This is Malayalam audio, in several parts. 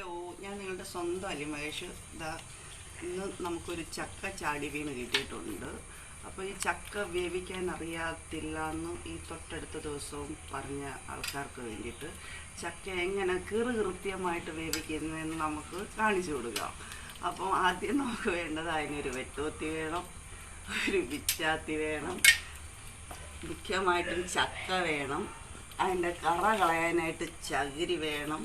ഹലോ, ഞാൻ നിങ്ങളുടെ സ്വന്തം അലി മഹേഷ്. ഇന്ന് നമുക്കൊരു ചക്ക ചാടി വീണ് കിട്ടിയിട്ടുണ്ട്. അപ്പോൾ ഈ ചക്ക വേവിക്കാൻ അറിയാത്തില്ല എന്ന് ഈ തൊട്ടടുത്ത ദിവസവും പറഞ്ഞ ആൾക്കാർക്ക് വേണ്ടിയിട്ട് ചക്ക എങ്ങനെ കൃത്യമായിട്ട് വേവിക്കുന്നതെന്ന് നമുക്ക് കാണിച്ചു കൊടുക്കാം. അപ്പോൾ ആദ്യം നമുക്ക് വേണ്ടത് അതിനൊരു വെട്ടുകൊത്തി വേണം, ഒരു വിച്ചാത്തി വേണം, മുഖ്യമായിട്ടും ചക്ക വേണം, അതിൻ്റെ കറ കളയാനായിട്ട് ചകിരി വേണം.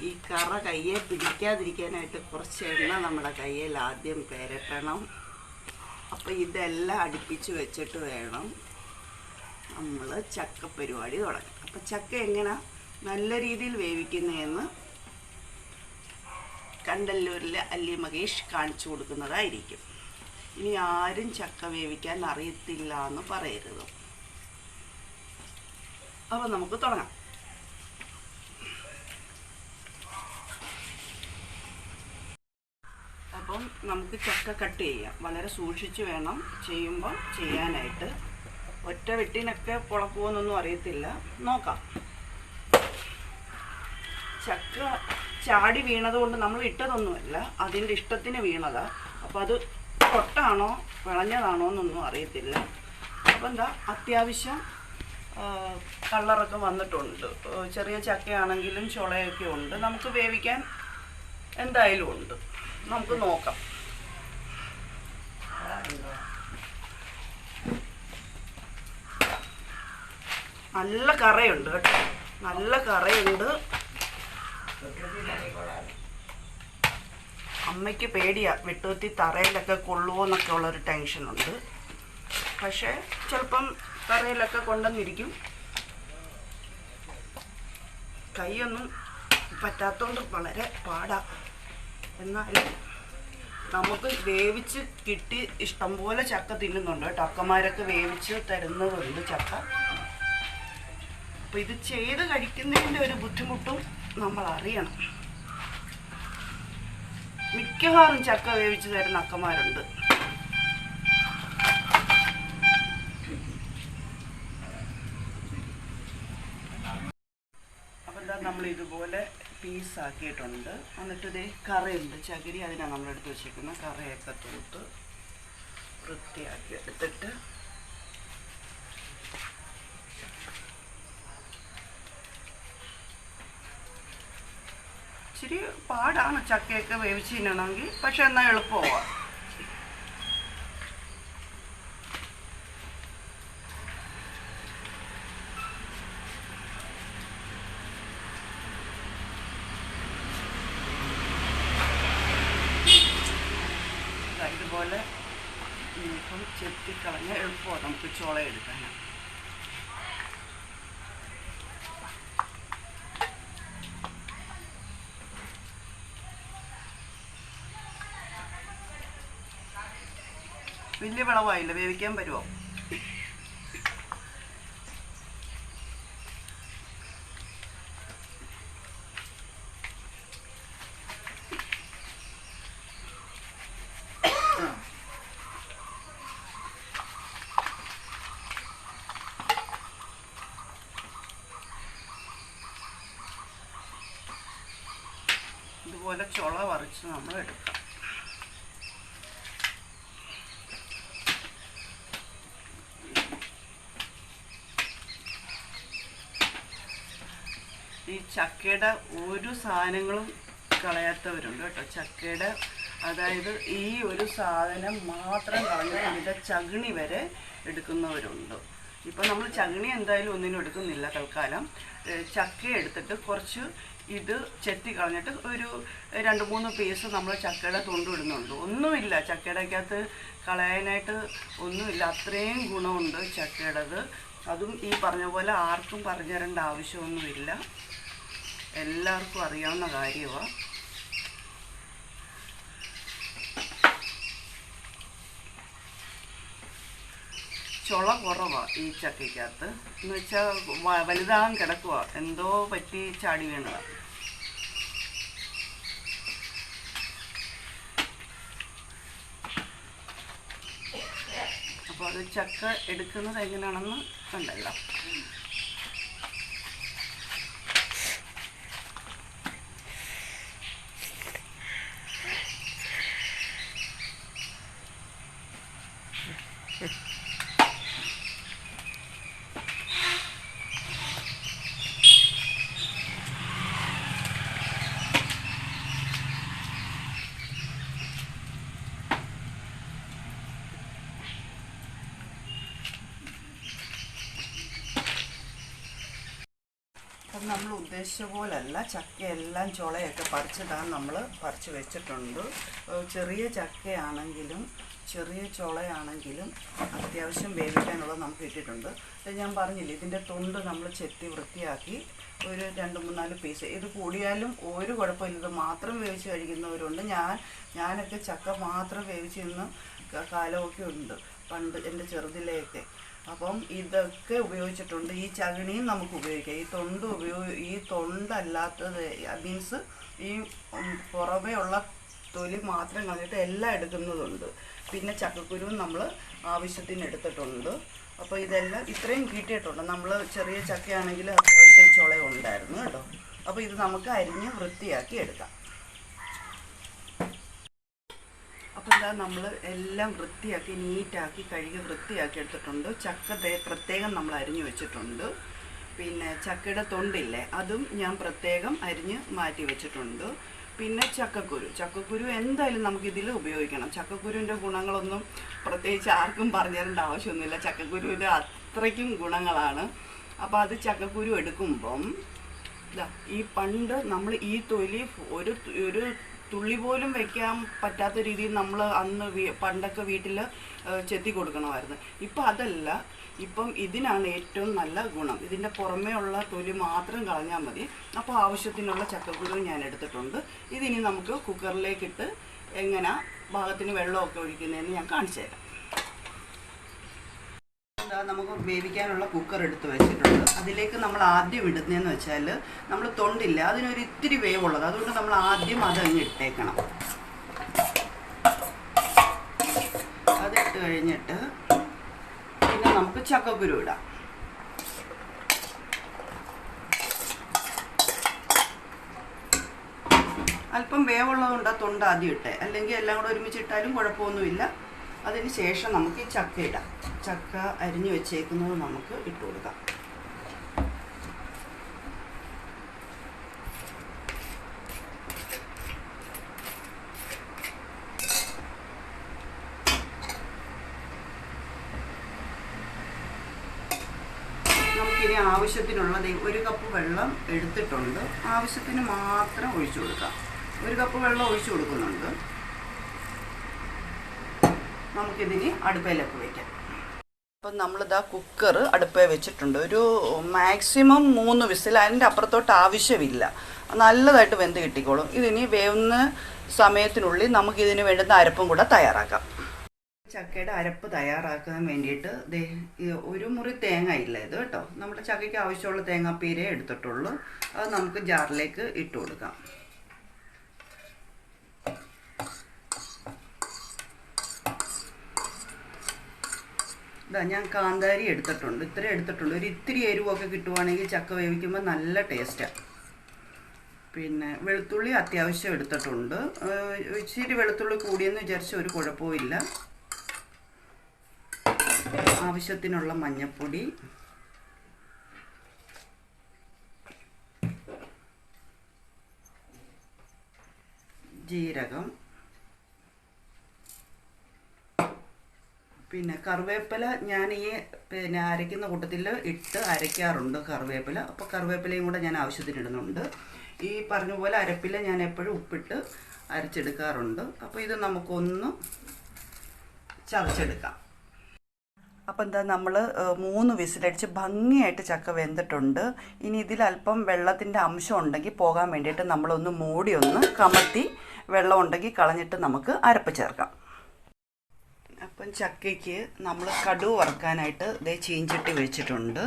ഈ കറ കയ്യെ പിടിക്കാതിരിക്കാനായിട്ട് കുറച്ച് എണ്ണ നമ്മുടെ കയ്യിൽ ആദ്യം പുരട്ടണം. അപ്പോൾ ഇതെല്ലാം അടുപ്പിച്ച് വെച്ചിട്ട് വേണം നമ്മൾ ചക്ക പരിപാടി തുടങ്ങാം. അപ്പോൾ ചക്ക എങ്ങനെ നല്ല രീതിയിൽ വേവിക്കുന്നതെന്ന് കണ്ടല്ലൂരിലെ അലി മഹേഷ് കാണിച്ചു കൊടുക്കുന്നതായിരിക്കും. ഇനി ആരും ചക്ക വേവിക്കാൻ അറിയത്തില്ല എന്ന് പറയരുത്. അപ്പോൾ നമുക്ക് തുടങ്ങാം. അപ്പം നമുക്ക് ചക്ക കട്ട് ചെയ്യാം. വളരെ സൂക്ഷിച്ച് വേണം ചെയ്യാനായിട്ട്. ഒറ്റ വെട്ടിനൊക്കെ പൊളക്കുമെന്നൊന്നും അറിയത്തില്ല, നോക്കാം. ചക്ക ചാടി വീണതുകൊണ്ട് നമ്മൾ ഇട്ടതൊന്നുമല്ല, അതിൻ്റെ ഇഷ്ടത്തിന് വീണതാണ്. അപ്പോൾ അത് പൊട്ടാണോ വിളഞ്ഞതാണോ എന്നൊന്നും അറിയത്തില്ല. അപ്പോൾ എന്താ അത്യാവശ്യം കളറൊക്കെ വന്നിട്ടുണ്ട്. ചെറിയ ചക്കയാണെങ്കിലും ചുളയൊക്കെ ഉണ്ട്. നമുക്ക് വേവിക്കാൻ എന്തായാലും ഉണ്ട്. നമുക്ക് നോക്കാം. നല്ല കറയുണ്ട് കേട്ടോ, നല്ല കറയുണ്ട്. അമ്മയ്ക്ക് പേടിയാ വെട്ടുകൊത്തി തറയിലൊക്കെ കൊള്ളുമോന്നൊക്കെ ഉള്ളൊരു ടെൻഷനുണ്ട്. പക്ഷേ ചിലപ്പം തറയിലൊക്കെ കൊണ്ടുവന്നിരിക്കും. കൈയൊന്നും പറ്റാത്തതുകൊണ്ട് വളരെ പാടാ. എന്നാലും നമുക്ക് വേവിച്ച് കിട്ടി ഇഷ്ടംപോലെ ചക്ക തിന്നുന്നുണ്ട് കേട്ടോ. അക്കമാരൊക്കെ വേവിച്ച് തരുന്നതുണ്ട് ചക്ക. അപ്പോൾ ഇത് ചെയ്ത് കഴിക്കുന്നതിൻ്റെ ഒരു ബുദ്ധിമുട്ടും നമ്മൾ അറിയണം. മിക്കവാറും ചക്ക വേവിച്ച് തരുന്ന അക്കമാരുണ്ട്. അപ്പോൾ എന്താ നമ്മൾ ഇതുപോലെ പീസാക്കിയിട്ടുണ്ട്. എന്നിട്ട് ഇതേ കറയുണ്ട്, ചകിരി, അതിനാണ് നമ്മളെടുത്ത് വെച്ചിരിക്കുന്നത്. കറയൊക്കെ തൂത്ത് വൃത്തിയാക്കി എടുത്തിട്ട് ഇച്ചിരി പാടാണ് ചക്കയൊക്കെ വേവിച്ച് തിന്നണമെങ്കിൽ, പക്ഷെ എന്നാൽ എളുപ്പമാണ്. ഇതുപോലെ ഇപ്പം ചെത്തിക്കളഞ്ഞ എളുപ്പമാണ് നമുക്ക് ചുള എടുക്കാനാണ്. വലിയ വിളവായില്ല, വേവിക്കാൻ പറ്റുമോ? ഇതുപോലെ ചുള വറിച്ച് നമ്മൾ എടുക്കാം. ഈ ചക്കയുടെ ഒരു സാധനങ്ങളും കളയാത്തവരുണ്ട് കേട്ടോ. ചക്കയുടെ അതായത് ഈ ഒരു സാധനം മാത്രം കളഞ്ഞ് ഇതിൻ്റെ ചകിണി വരെ എടുക്കുന്നവരുണ്ട്. ഇപ്പം നമ്മൾ ചകിണി എന്തായാലും ഒന്നിനും എടുക്കുന്നില്ല തൽക്കാലം. ചക്ക എടുത്തിട്ട് കുറച്ച് ഇത് ചെത്തി കളഞ്ഞിട്ട് ഒരു 2-3 പീസ് നമ്മൾ ചക്കയുടെ തൊണ്ടിടുന്നുണ്ട്. ഒന്നുമില്ല ചക്കയുടെക്കകത്ത് കളയാനായിട്ട്, ഒന്നുമില്ല. അത്രയും ഗുണമുണ്ട് ചക്കയുടേത്. അതും ഈ പറഞ്ഞ പോലെ ആർക്കും പറഞ്ഞു തരേണ്ട ആവശ്യമൊന്നുമില്ല, എല്ലാവർക്കും അറിയാവുന്ന കാര്യമാണ്. ചുള കുറവാണ് ഈ ചക്കയ്ക്കകത്ത്. എന്ന് വെച്ചാൽ വലുതാകാൻ കിടക്കുക, എന്തോ പറ്റി ചാടി വീണതാണ്. അപ്പോൾ അത് ചക്ക എടുക്കുന്നത് എങ്ങനെയാണെന്ന് കണ്ടല്ലോ. നമ്മൾ ഉദ്ദേശിച്ച പോലല്ല, ചക്കയെല്ലാം ചുളയൊക്കെ പറിച്ചതാണ് നമ്മൾ പറിച്ച് വെച്ചിട്ടുണ്ട്. ചെറിയ ചക്കയാണെങ്കിലും ചെറിയ ചുളയാണെങ്കിലും അത്യാവശ്യം വേവിക്കാനുള്ളത് നമുക്ക് ഇട്ടിട്ടുണ്ട്. ഞാൻ പറഞ്ഞില്ലേ, ഇതിൻ്റെ തൊണ്ട് നമ്മൾ ചെത്തി വൃത്തിയാക്കി ഒരു 2-3-4 പീസ്. ഇത് കൂടിയാലും ഒരു കുഴപ്പമില്ല, ഇത് മാത്രം വേവിച്ച് കഴിക്കുന്നവരുണ്ട്. ഞാനൊക്കെ ചക്ക മാത്രം വേവിച്ച് ഇന്ന് കാലമൊക്കെ ഉണ്ട്, പണ്ട് എൻ്റെ ചെറുതിലെയൊക്കെ. അപ്പം ഇതൊക്കെ ഉപയോഗിച്ചിട്ടുണ്ട്. ഈ ചകിണിയും നമുക്ക് ഉപയോഗിക്കാം. ഈ തൊണ്ടല്ലാത്തത് മീൻസ് ഈ പുറമേ ഉള്ള തൊലി മാത്രം കളഞ്ഞിട്ട് എല്ലാം എടുക്കുന്നതുണ്ട്. പിന്നെ ചക്കക്കുരുവും നമ്മൾ ആവശ്യത്തിന് എടുത്തിട്ടുണ്ട്. അപ്പോൾ ഇതെല്ലാം ഇത്രയും കിട്ടിയിട്ടുണ്ട്. നമ്മൾ ചെറിയ ചക്കയാണെങ്കിൽ അത്യാവശ്യം ചുളയുണ്ടായിരുന്നു കേട്ടോ. അപ്പോൾ ഇത് നമുക്ക് അരിഞ്ഞ് വൃത്തിയാക്കി എടുക്കാം. അപ്പോൾ എന്താ, നമ്മൾ എല്ലാം വൃത്തിയാക്കി നീറ്റാക്കി കഴുകി വൃത്തിയാക്കി എടുത്തിട്ടുണ്ട്. ചക്ക പ്രത്യേകം നമ്മൾ അരിഞ്ഞു വെച്ചിട്ടുണ്ട്. പിന്നെ ചക്കയുടെ തൊണ്ടില്ലേ, അതും ഞാൻ പ്രത്യേകം അരിഞ്ഞ് മാറ്റി വെച്ചിട്ടുണ്ട്. പിന്നെ ചക്കക്കുരു എന്തായാലും നമുക്കിതിൽ ഉപയോഗിക്കണം. ചക്കക്കുരുവിൻ്റെ ഗുണങ്ങളൊന്നും പ്രത്യേകിച്ച് ആർക്കും പറഞ്ഞു തരേണ്ട ആവശ്യമൊന്നുമില്ല. ചക്കക്കുരുവിൻ്റെ അത്രയ്ക്കും ഗുണങ്ങളാണ്. അപ്പോൾ അത് ചക്കക്കുരു എടുക്കുമ്പം ഈ പണ്ട് നമ്മൾ ഈ തൊലി ഒരു തുള്ളി പോലും വയ്ക്കാൻ പറ്റാത്ത രീതിയിൽ നമ്മൾ അന്ന് പണ്ടൊക്കെ വീട്ടിൽ ചെത്തി കൊടുക്കണമായിരുന്നു. ഇപ്പം അതല്ല, ഇപ്പം ഇതിനാണ് ഏറ്റവും നല്ല ഗുണം. ഇതിൻ്റെ പുറമേ ഉള്ള തൊലി മാത്രം കളഞ്ഞാൽ മതി. അപ്പോൾ ആവശ്യത്തിനുള്ള ചക്കക്കുരു ഞാൻ എടുത്തിട്ടുണ്ട്. ഇതിനി നമുക്ക് കുക്കറിലേക്കിട്ട് എങ്ങനെ പാകത്തിന് വെള്ളമൊക്കെ ഒഴിക്കുന്നതെന്ന് ഞാൻ കാണിച്ചു തരാം. നമുക്ക് വേവിക്കാനുള്ള കുക്കർ എടുത്ത് വെച്ചിട്ടുണ്ട്. അതിലേക്ക് നമ്മൾ ആദ്യം ഇടുന്നതെന്ന് വെച്ചാൽ, നമ്മൾ തൊണ്ടില്ല, അതിനൊരു ഇത്തിരി വേവുള്ളത്, അതുകൊണ്ട് നമ്മൾ ആദ്യം അതങ്ങ് ഇട്ടേക്കണം. അതിട്ട് കഴിഞ്ഞിട്ട് പിന്നെ നമുക്ക് ചക്കക്കുരു ഇടാം. അല്പം വേവുള്ളതുകൊണ്ട് ആ തൊണ്ട് ആദ്യം ഇട്ടേ, അല്ലെങ്കിൽ എല്ലാം കൂടെ ഒരുമിച്ചിട്ടാലും കുഴപ്പമൊന്നുമില്ല. അതിന് ശേഷം നമുക്ക് ഈ ചക്ക ഇടാം. ചക്ക അരിഞ്ഞു വെച്ചേക്കുന്നത് നമുക്ക് ഇട്ട് കൊടുക്കാം. നമുക്കിനി ആവശ്യത്തിനുള്ളത് 1 കപ്പ് വെള്ളം എടുത്തിട്ടുണ്ട്. ആവശ്യത്തിന് മാത്രം ഒഴിച്ചു കൊടുക്കാം. 1 കപ്പ് വെള്ളം ഒഴിച്ചു കൊടുക്കുന്നുണ്ട്. നമുക്കിതിന് അടുപ്പയിലേക്ക് വയ്ക്കാം. അപ്പം നമ്മളിതാ കുക്കർ അടുപ്പയിൽ വെച്ചിട്ടുണ്ട്. ഒരു മാക്സിമം 3 വിസിൽ, അതിൻ്റെ അപ്പുറത്തോട്ട് ആവശ്യമില്ല. നല്ലതായിട്ട് വെന്ത് കിട്ടിക്കോളും. ഇതിനി വേവുന്ന സമയത്തിനുള്ളിൽ നമുക്കിതിന് വേണ്ടുന്ന അരപ്പും കൂടെ തയ്യാറാക്കാം. ചക്കയുടെ അരപ്പ് തയ്യാറാക്കാൻ വേണ്ടിയിട്ട് 1 മുറി തേങ്ങ ഇല്ല ഇത് കേട്ടോ. നമ്മുടെ ചക്കയ്ക്ക് ആവശ്യമുള്ള തേങ്ങാപ്പീരേ എടുത്തിട്ടുള്ളൂ. അത് നമുക്ക് ജാറിലേക്ക് ഇട്ട് കൊടുക്കാം. ഞാൻ കാന്താരി എടുത്തിട്ടുണ്ട്. ഇത്രയും എടുത്തിട്ടുള്ളൂ. ഒരു ഇത്തിരി എരിവൊക്കെ കിട്ടുവാണെങ്കിൽ ചക്ക വേവിക്കുമ്പോൾ നല്ല ടേസ്റ്റാണ്. പിന്നെ വെളുത്തുള്ളി അത്യാവശ്യം എടുത്തിട്ടുണ്ട്. ഇച്ചിരി വെളുത്തുള്ളി കൂടിയെന്ന് വിചാരിച്ച ഒരു കുഴപ്പമില്ല. ആവശ്യത്തിനുള്ള മഞ്ഞൾപ്പൊടി, ജീരകം, പിന്നെ കറിവേപ്പില ഞാൻ ഈ അരയ്ക്കുന്ന കൂട്ടത്തിൽ ഇട്ട് അരയ്ക്കാറുണ്ട് കറിവേപ്പില. അപ്പോൾ കറിവേപ്പിലയും കൂടെ ഞാൻ ആവശ്യത്തിന് ഇടുന്നുണ്ട്. ഈ പറഞ്ഞ പോലെ അരപ്പില ഞാൻ എപ്പോഴും ഉപ്പിട്ട് അരച്ചെടുക്കാറുണ്ട്. അപ്പോൾ ഇത് നമുക്കൊന്ന് ചതച്ചെടുക്കാം. അപ്പോൾ എന്താ, നമ്മൾ 3 വിസിലടിച്ച് ഭംഗിയായിട്ട് ചക്ക വെന്തിട്ടുണ്ട്. ഇനി ഇതിൽ അല്പം വെള്ളത്തിൻ്റെ അംശം ഉണ്ടെങ്കിൽ പോകാൻ വേണ്ടിയിട്ട് നമ്മളൊന്ന് മൂടി ഒന്ന് കമത്തി വെള്ളം ഉണ്ടെങ്കിൽ കളഞ്ഞിട്ട് നമുക്ക് അരപ്പ് ചേർക്കാം. അപ്പം ചക്കയ്ക്ക് നമ്മൾ കടുക് വറുക്കാനായിട്ട് ചീഞ്ചട്ടി വെച്ചിട്ടുണ്ട്.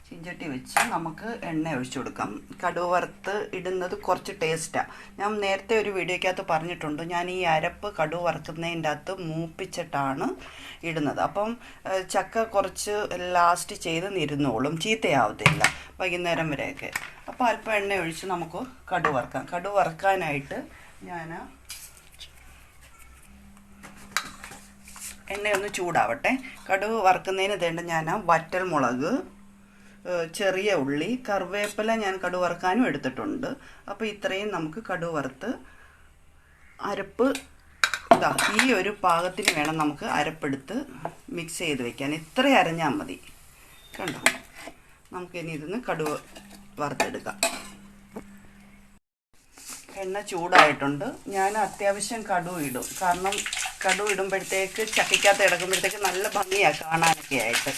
ചീഞ്ചട്ടി വെച്ച് നമുക്ക് എണ്ണ ഒഴിച്ചു കൊടുക്കാം. കടുക് വറുത്ത് ഇടുന്നത് കുറച്ച് ടേസ്റ്റാണ്. ഞാൻ നേരത്തെ ഒരു വീഡിയോയ്ക്കകത്ത് പറഞ്ഞിട്ടുണ്ട്, ഞാൻ ഈ അരപ്പ് കടുക് വറുക്കുന്നതിൻ്റെ അകത്ത് മൂപ്പിച്ചിട്ടാണ് ഇടുന്നത്. അപ്പം ചക്ക കുറച്ച് ലാസ്റ്റ് ചെയ്ത് നിരുന്നോളും, ചീത്തയാവത്തില്ല വൈകുന്നേരം വരെയൊക്കെ. അപ്പോൾ അല്പം എണ്ണ ഒഴിച്ച് നമുക്ക് കടുക് വറുക്കാം. കടുക് വറുക്കാനായിട്ട് ഞാൻ എണ്ണയൊന്ന് ചൂടാവട്ടെ. കടുക് വറുക്കുന്നതിന് വേണ്ട ഞാൻ വറ്റൽ മുളക്, ചെറിയ ഉള്ളി, കറിവേപ്പില ഞാൻ കടുക് വറുക്കാനും എടുത്തിട്ടുണ്ട്. അപ്പോൾ ഇത്രയും നമുക്ക് കടുക് വറുത്ത് അരപ്പ് ഈ ഒരു പാകത്തിന് വേണം നമുക്ക് അരപ്പെടുത്ത് മിക്സ് ചെയ്ത് വെക്കാൻ. ഇത്രയും അരഞ്ഞാൽ മതി. കണ്ടോ, നമുക്കിനി ഇതൊന്ന് കടുക് വറുത്തെടുക്കാം. എണ്ണ ചൂടായിട്ടുണ്ട്. ഞാൻ അത്യാവശ്യം കടുക് ഇടും. കാരണം കടുക് ഇടുമ്പോഴത്തേക്ക് ചട്ടിക്കകത്ത് ഇടക്കുമ്പോഴത്തേക്ക് നല്ല ഭംഗിയാണ് കാണാനൊക്കെ ആയിട്ട്.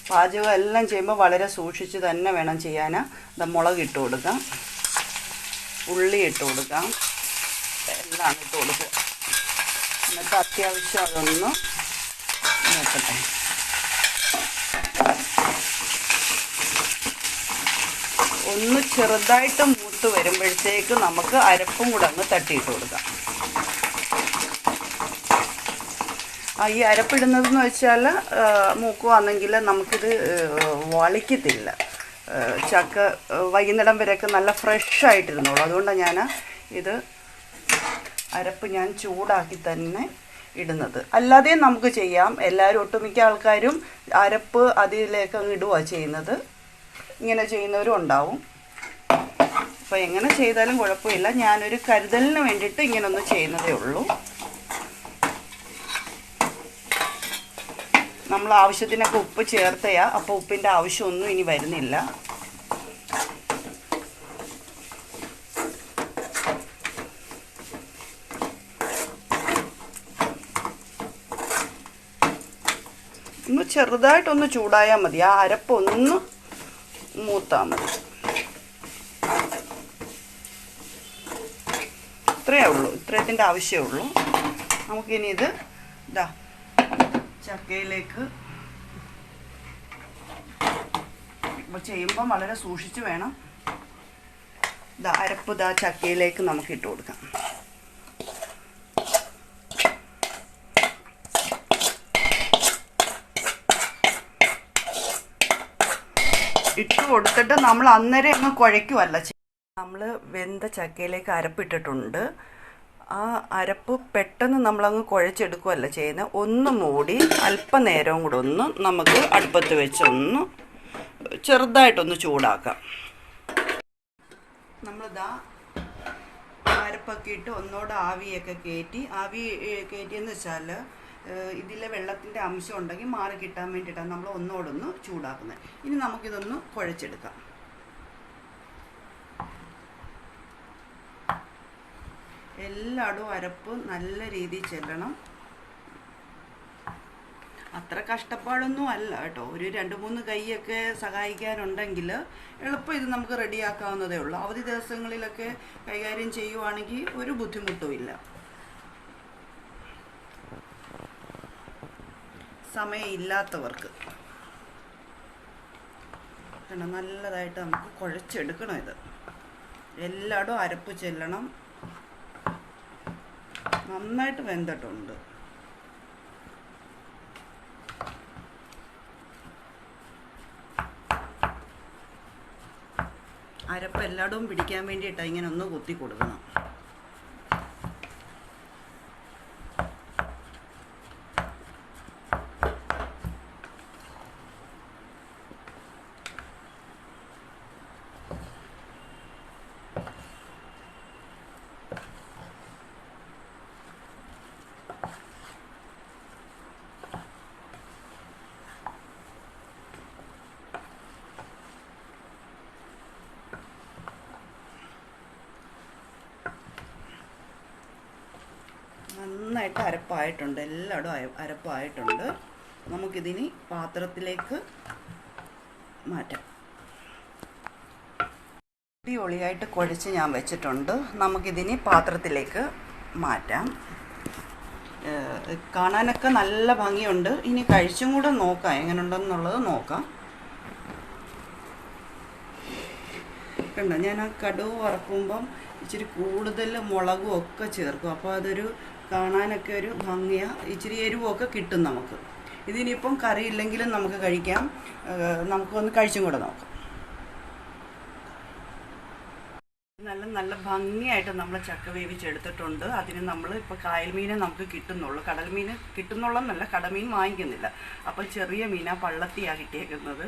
പാചകം എല്ലാം ചെയ്യുമ്പോൾ വളരെ സൂക്ഷിച്ച് തന്നെ വേണം ചെയ്യാൻ. മുളക് ഇട്ട് കൊടുക്കാം, ഉള്ളി ഇട്ട് കൊടുക്കാം, എല്ലാം ഇട്ട് കൊടുക്കുക. എന്നിട്ട് അത്യാവശ്യം അതൊന്ന് നോക്കട്ടെ. ഒന്ന് ചെറുതായിട്ട് മൂത്ത് വരുമ്പോഴത്തേക്ക് നമുക്ക് അരപ്പും കൂടെ അങ്ങ് തട്ടിയിട്ട് കൊടുക്കാം. ഈ അരപ്പിടുന്നതെന്ന് വെച്ചാൽ മൂക്കുവാണെങ്കിൽ നമുക്കിത് വളിക്കത്തില്ല. ചക്ക വൈകുന്നേരം വരെയൊക്കെ നല്ല ഫ്രഷായിട്ടിരുന്നോളൂ. അതുകൊണ്ടാണ് ഞാൻ ഇത് അരപ്പ് ചൂടാക്കി തന്നെ ഇടുന്നത്. അല്ലാതെ നമുക്ക് ചെയ്യാം. എല്ലാവരും ഒട്ടുമിക്ക ആൾക്കാരും അരപ്പ് അതിലേക്ക് അങ്ങ് ഇടുകയാണ് ചെയ്യുന്നത്. ഇങ്ങനെ ചെയ്യുന്നവരും ഉണ്ടാവും. അപ്പോൾ എങ്ങനെ ചെയ്താലും കുഴപ്പമില്ല. ഞാനൊരു കരുതലിന് വേണ്ടിയിട്ട് ഇങ്ങനൊന്ന് ചെയ്യുന്നതേ ഉള്ളൂ. നമ്മൾ ആവശ്യത്തിനൊക്കെ ഉപ്പ് ചേർത്തയാ, അപ്പോൾ ഉപ്പിൻ്റെ ആവശ്യമൊന്നും ഇനി വരുന്നില്ല. ഒന്ന് ചെറുതായിട്ടൊന്ന് ചൂടായാൽ മതി. ആ അരപ്പൊന്ന് മൂത്താൽ മതി. ഇത്രയേ ഉള്ളൂ. ഇത്രയത്തിൻ്റെ ആവശ്യമേ ഉള്ളൂ. നമുക്കിനി ഇത് ചക്കയിലേക്ക് ചെയ്യുമ്പം വളരെ സൂക്ഷിച്ച് വേണം. അരപ്പ് ചക്കയിലേക്ക് നമുക്ക് ഇട്ട് കൊടുക്കാം. ഇട്ട് കൊടുത്തിട്ട് നമ്മൾ അന്നേരം അങ്ങ് കുഴയ്ക്കുമല്ല. നമ്മൾ വെന്ത ചക്കയിലേക്ക് അരപ്പിട്ടിട്ടുണ്ട്. ആ അരപ്പ് പെട്ടെന്ന് നമ്മളങ്ങ് കുഴച്ചെടുക്കുകയല്ല ചെയ്യുന്നത്. ഒന്ന് മൂടി അല്പനേരവും കൂടെ ഒന്ന് നമുക്ക് അടുപ്പത്ത് വെച്ചൊന്ന് ചെറുതായിട്ടൊന്ന് ചൂടാക്കാം. നമ്മളിതാ അരപ്പൊക്കെ ഇട്ട് ഒന്നോടെ ആവിയൊക്കെ കയറ്റിയെന്ന് വെച്ചാൽ ഇതിലെ വെള്ളത്തിൻ്റെ അംശം ഉണ്ടെങ്കിൽ മാറി കിട്ടാൻ വേണ്ടിയിട്ടാണ് നമ്മൾ ഒന്നോടൊന്ന് ചൂടാക്കുന്നത്. ഇനി നമുക്കിതൊന്ന് കുഴച്ചെടുക്കാം. എല്ലായിടും അരപ്പ് നല്ല രീതിയിൽ ചെല്ലണം. അത്ര കഷ്ടപ്പാടൊന്നും അല്ല കേട്ടോ. ഒരു 2-3 കൈയൊക്കെ സഹായിക്കാനുണ്ടെങ്കിൽ എളുപ്പം ഇത് നമുക്ക് റെഡിയാക്കാവുന്നതേ ഉള്ളൂ. അവധി ദിവസങ്ങളിലൊക്കെ കൈകാര്യം ചെയ്യുവാണെങ്കിൽ ഒരു ബുദ്ധിമുട്ടുമില്ല. സമയമില്ലാത്തവർക്ക് നല്ലതായിട്ട് നമുക്ക് കുഴച്ചെടുക്കണം. ഇത് എല്ലായിടും അരപ്പ് ചെല്ലണം. നന്നായിട്ട് വെന്തിട്ടുണ്ട്. അരപ്പ് എല്ലായിടവും പിടിക്കാൻ വേണ്ടിയിട്ടാണ് ഇങ്ങനെ ഒന്ന് കുത്തി കൊടുക്കണം. നന്നായിട്ട് അരപ്പായിട്ടുണ്ട്. എല്ലായിടും അരപ്പായിട്ടുണ്ട്. നമുക്കിതിനി പാത്രത്തിലേക്ക് മാറ്റാം. അടിപൊളിയായിട്ട് കുഴച്ച് ഞാൻ വെച്ചിട്ടുണ്ട്. നമുക്കിതിനി പാത്രത്തിലേക്ക് മാറ്റാം. കാണാനൊക്കെ നല്ല ഭംഗിയുണ്ട്. ഇനി കഴിച്ചും കൂടെ നോക്കാം എങ്ങനെയുണ്ടെന്നുള്ളത് നോക്കാം. കണ്ടോ, ഞാൻ ആ കടുക് വറക്കുമ്പം ഇച്ചിരി കൂടുതൽ മുളകും ഒക്കെ ചേർക്കും. അപ്പോൾ അതൊരു കാണാനൊക്കെ ഒരു ഭംഗിയാണ്. ഇച്ചിരി എരിവൊക്കെ കിട്ടും നമുക്ക്. ഇതിനിപ്പം കറിയില്ലെങ്കിലും നമുക്ക് കഴിക്കാം. നമുക്കൊന്ന് കഴിച്ചും കൂടെ നോക്കാം. നല്ല ഭംഗിയായിട്ട് നമ്മൾ ചക്ക വേവിച്ചെടുത്തിട്ടുണ്ട്. അതിന് നമ്മൾ ഇപ്പോൾ കായൽ മീനെ നമുക്ക് കിട്ടുന്നുള്ളൂ. കടൽ മീൻ കിട്ടുന്നുള്ളെന്നല്ല, കടമീൻ വാങ്ങിക്കുന്നില്ല. അപ്പം ചെറിയ മീനാണ് പള്ളത്തിയാണ് കിട്ടിയേക്കുന്നത്.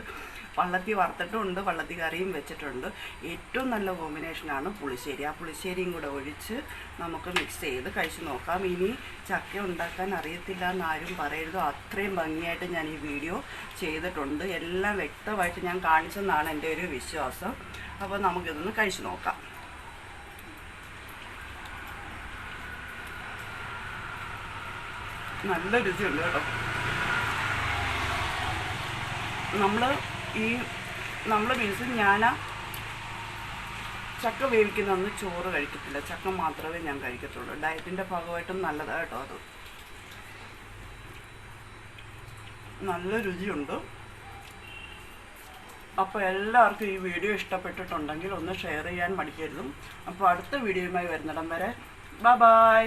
വള്ളത്തി വറുത്തിട്ടുണ്ട്, വള്ളത്തി കറിയും വെച്ചിട്ടുണ്ട്. ഏറ്റവും നല്ല കോമ്പിനേഷനാണ് പുളിശ്ശേരി. ആ പുളിശ്ശേരിയും കൂടെ ഒഴിച്ച് നമുക്ക് മിക്സ് ചെയ്ത് കഴിച്ച് നോക്കാം. ഇനി ചക്ക ഉണ്ടാക്കാൻ അറിയത്തില്ല എന്നാരും പറയരുത്, അത്രയും ഭംഗിയായിട്ട് ഞാൻ ഈ വീഡിയോ ചെയ്തിട്ടുണ്ട്. എല്ലാം വ്യക്തമായിട്ട് ഞാൻ കാണിച്ചെന്നാണ് എൻ്റെ ഒരു വിശ്വാസം. അപ്പോൾ നമുക്കിതൊന്ന് കഴിച്ച് നോക്കാം. നല്ല രുചിയുണ്ട് കേട്ടോ. നമ്മൾ മീൻസ് ഞാൻ ചക്ക വേവിക്കുന്നൊന്നും ചോറ് കഴിക്കത്തില്ല, ചക്ക മാത്രമേ ഞാൻ കഴിക്കത്തുള്ളൂ. ഡയറ്റിൻ്റെ ഭാഗമായിട്ടും നല്ലതാണ് കേട്ടോ അത്. നല്ല രുചിയുണ്ട്. അപ്പോൾ എല്ലാവർക്കും ഈ വീഡിയോ ഇഷ്ടപ്പെട്ടിട്ടുണ്ടെങ്കിൽ ഒന്ന് ഷെയർ ചെയ്യാൻ മടിക്കരുതും. അപ്പോൾ അടുത്ത വീഡിയോയുമായി വരുന്നിടം വരെ ബൈ.